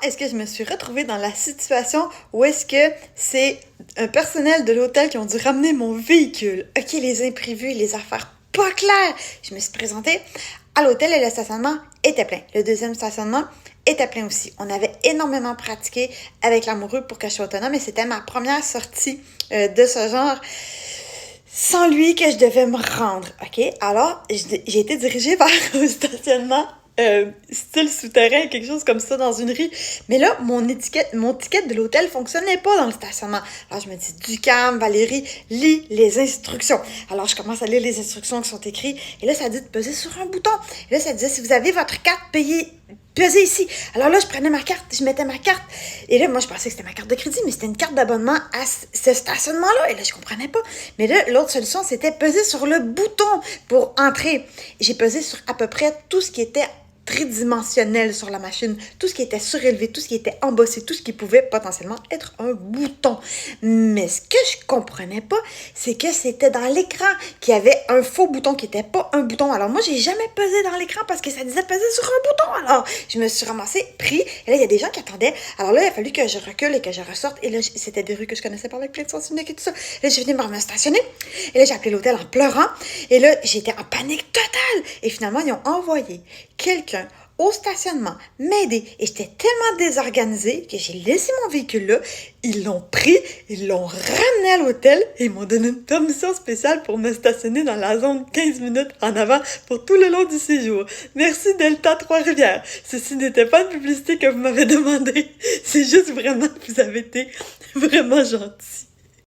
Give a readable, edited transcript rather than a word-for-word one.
est-ce que je me suis retrouvée dans la situation où est-ce que c'est un personnel de l'hôtel qui ont dû ramener mon véhicule? OK, les imprévus, les affaires pas claires. Je me suis présentée à l'hôtel et le stationnement était plein. Le deuxième stationnement était plein aussi. On avait énormément pratiqué avec l'amoureux pour que je sois autonome et c'était ma première sortie de ce genre sans lui que je devais me rendre. OK? Alors, j'ai été dirigée vers un stationnement style souterrain, quelque chose comme ça dans une rue. Mais là, mon ticket de l'hôtel fonctionnait pas dans le stationnement. Alors, je me dis, du calme, Valérie, lis les instructions. Alors, je commence à lire les instructions qui sont écrites. Et là, ça dit de peser sur un bouton. Et là, ça disait, si vous avez votre carte, pesez ici. Alors là, je prenais ma carte, je mettais ma carte. Et là, moi, je pensais que c'était ma carte de crédit, mais c'était une carte d'abonnement à ce stationnement-là. Et là, je comprenais pas. Mais là, l'autre solution, c'était peser sur le bouton pour entrer. J'ai pesé sur à peu près tout ce qui était tridimensionnel sur la machine, tout ce qui était surélevé, tout ce qui était embossé, tout ce qui pouvait potentiellement être un bouton. Mais ce que je comprenais pas, c'est que c'était dans l'écran qu'il y avait un faux bouton qui était pas un bouton. Alors moi, j'ai jamais pesé dans l'écran parce que ça disait peser sur un bouton. Alors, je me suis ramassée, pris, et là, il y a des gens qui attendaient. Alors là, il a fallu que je recule et que je ressorte. Et là, c'était des rues que je connaissais pas avec plein de sens uniques et tout ça. Là, j'ai venu me stationner. Et là, j'ai appelé l'hôtel en pleurant. Et là, j'étais en panique totale. Et finalement, ils ont envoyé quelqu'un au stationnement m'aider. Et j'étais tellement désorganisée que j'ai laissé mon véhicule là. Ils l'ont pris, ils l'ont ramené à l'hôtel et ils m'ont donné une permission spéciale pour me stationner dans la zone 15 minutes en avant pour tout le long du séjour. Merci Delta Trois-Rivières. Ceci n'était pas une publicité que vous m'avez demandé. C'est juste vraiment que vous avez été vraiment gentil.